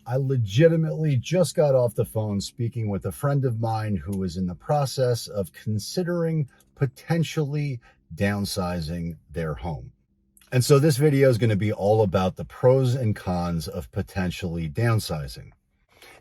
I legitimately just got off the phone speaking with a friend of mine who is in the process of considering potentially downsizing their home. And so this video is going to be all about the pros and cons of potentially downsizing.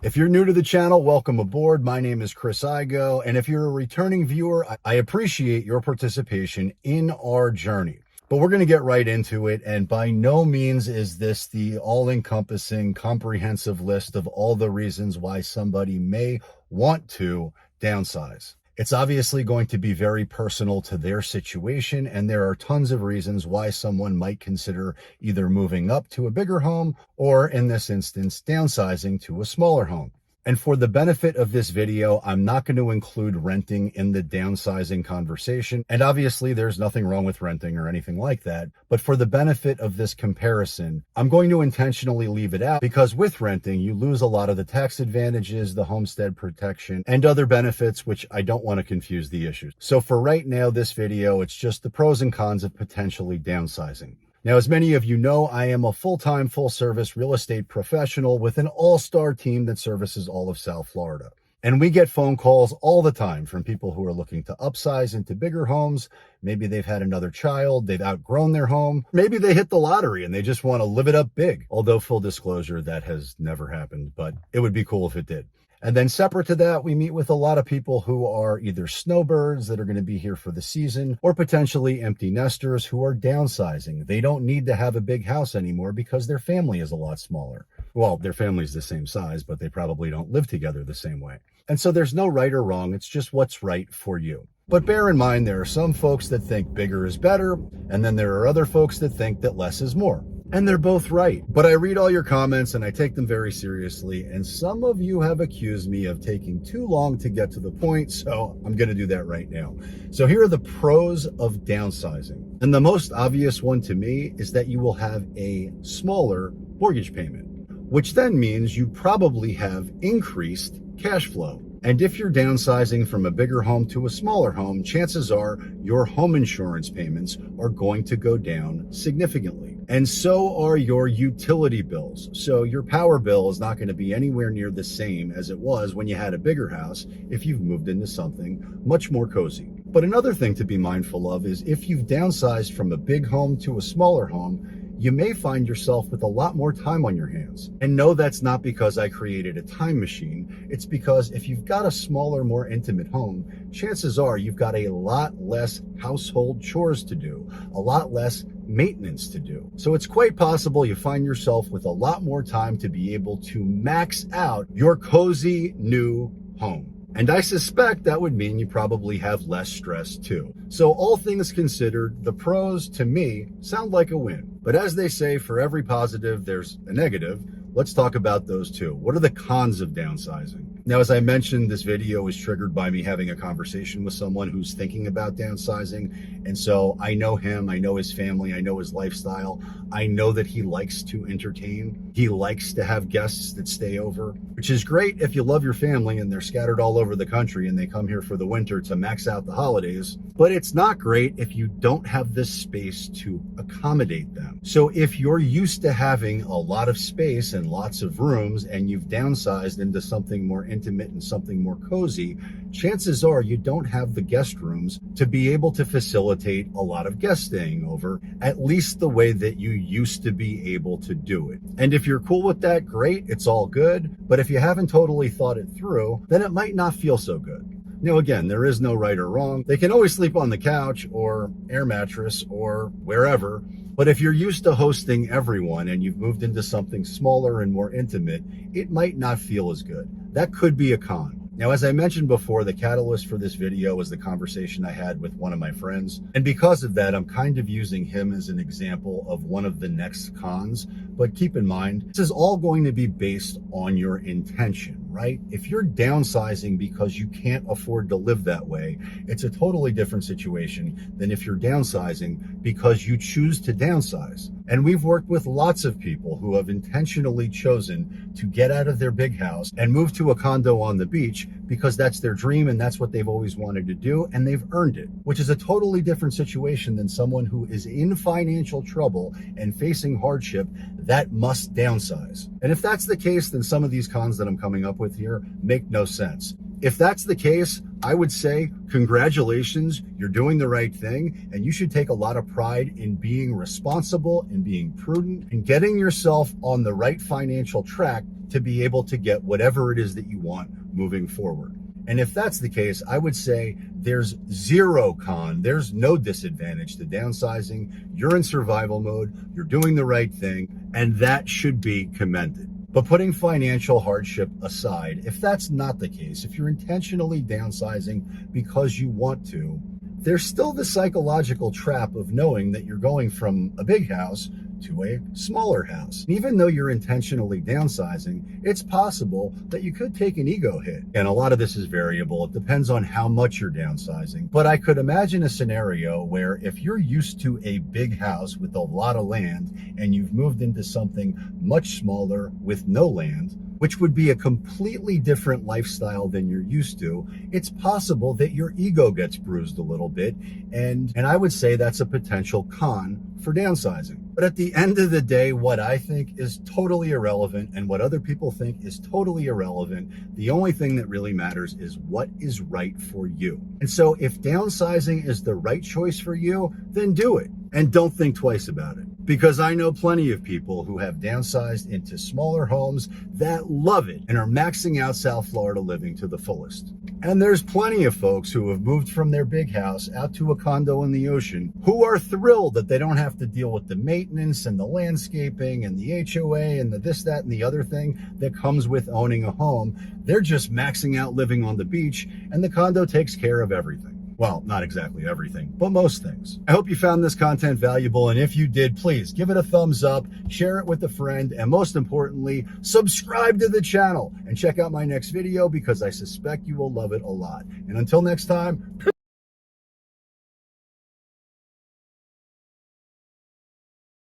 If you're new to the channel, welcome aboard. My name is Chris Igoe, and if you're a returning viewer, I appreciate your participation in our journey. But we're going to get right into it, and by no means is this the all-encompassing, comprehensive list of all the reasons why somebody may want to downsize. It's obviously going to be very personal to their situation, and there are tons of reasons why someone might consider either moving up to a bigger home or, in this instance, downsizing to a smaller home. And for the benefit of this video, I'm not going to include renting in the downsizing conversation. And obviously, there's nothing wrong with renting or anything like that. But for the benefit of this comparison, I'm going to intentionally leave it out because with renting, you lose a lot of the tax advantages, the homestead protection, and other benefits, which I don't want to confuse the issues. So for right now, this video, it's just the pros and cons of potentially downsizing. Now, as many of you know, I am a full-time, full-service real estate professional with an all-star team that services all of South Florida. And we get phone calls all the time from people who are looking to upsize into bigger homes. Maybe they've had another child, they've outgrown their home. Maybe they hit the lottery and they just want to live it up big. Although, full disclosure, that has never happened, but it would be cool if it did. And then separate to that, we meet with a lot of people who are either snowbirds that are going to be here for the season or potentially empty nesters who are downsizing. They don't need to have a big house anymore because their family is a lot smaller. Well, their family's the same size, but they probably don't live together the same way. And so there's no right or wrong. It's just what's right for you. But bear in mind, there are some folks that think bigger is better, and then there are other folks that think that less is more. And they're both right. But I read all your comments and I take them very seriously. And some of you have accused me of taking too long to get to the point. So I'm going to do that right now. So here are the pros of downsizing. And the most obvious one to me is that you will have a smaller mortgage payment, which then means you probably have increased cash flow. And if you're downsizing from a bigger home to a smaller home, chances are your home insurance payments are going to go down significantly. And so are your utility bills. So your power bill is not going to be anywhere near the same as it was when you had a bigger house if you've moved into something much more cozy. But another thing to be mindful of is if you've downsized from a big home to a smaller home, you may find yourself with a lot more time on your hands. And no, that's not because I created a time machine. It's because if you've got a smaller, more intimate home, chances are you've got a lot less household chores to do, a lot less maintenance to do. So it's quite possible you find yourself with a lot more time to be able to max out your cozy new home. And I suspect that would mean you probably have less stress too. So all things considered, the pros to me sound like a win. But as they say, for every positive, there's a negative. Let's talk about those too. What are the cons of downsizing? Now, as I mentioned, this video was triggered by me having a conversation with someone who's thinking about downsizing. And so I know him, I know his family, I know his lifestyle. I know that he likes to entertain. He likes to have guests that stay over, which is great if you love your family and they're scattered all over the country and they come here for the winter to max out the holidays. But it's not great if you don't have this space to accommodate them. So if you're used to having a lot of space and lots of rooms and you've downsized into something more intimate and something more cozy, chances are you don't have the guest rooms to be able to facilitate a lot of guests staying over, at least the way that you used to be able to do it. And if you're cool with that, great, it's all good. But if you haven't totally thought it through, then it might not feel so good. Now, again, there is no right or wrong. They can always sleep on the couch or air mattress or wherever. But if you're used to hosting everyone and you've moved into something smaller and more intimate, it might not feel as good. That could be a con. Now, as I mentioned before, the catalyst for this video was the conversation I had with one of my friends. And because of that, I'm kind of using him as an example of one of the next cons. But keep in mind, this is all going to be based on your intention, right? If you're downsizing because you can't afford to live that way, it's a totally different situation than if you're downsizing because you choose to downsize. And we've worked with lots of people who have intentionally chosen to get out of their big house and move to a condo on the beach because that's their dream and that's what they've always wanted to do, and they've earned it, which is a totally different situation than someone who is in financial trouble and facing hardship. that must downsize. And if that's the case, then some of these cons that I'm coming up with here make no sense. If that's the case, I would say congratulations, you're doing the right thing, and you should take a lot of pride in being responsible and being prudent and getting yourself on the right financial track to be able to get whatever it is that you want moving forward. And if that's the case, I would say there's zero con, there's no disadvantage to downsizing. You're in survival mode, you're doing the right thing, and that should be commended. But putting financial hardship aside, if that's not the case, if you're intentionally downsizing because you want to, there's still the psychological trap of knowing that you're going from a big house to a smaller house. And even though you're intentionally downsizing, it's possible that you could take an ego hit. And a lot of this is variable. It depends on how much you're downsizing. But I could imagine a scenario where if you're used to a big house with a lot of land and you've moved into something much smaller with no land, which would be a completely different lifestyle than you're used to, it's possible that your ego gets bruised a little bit. And I would say that's a potential con for downsizing. But at the end of the day, what I think is totally irrelevant and what other people think is totally irrelevant. The only thing that really matters is what is right for you. And so if downsizing is the right choice for you, then do it. And don't think twice about it. Because I know plenty of people who have downsized into smaller homes that love it and are maxing out South Florida living to the fullest. And there's plenty of folks who have moved from their big house out to a condo in the ocean who are thrilled that they don't have to deal with the maintenance and the landscaping and the HOA and the this, that, and the other thing that comes with owning a home. They're just maxing out living on the beach, and the condo takes care of everything. Well, not exactly everything, but most things. I hope you found this content valuable, and if you did, please give it a thumbs up, share it with a friend, and most importantly, subscribe to the channel and check out my next video because I suspect you will love it a lot. And until next time,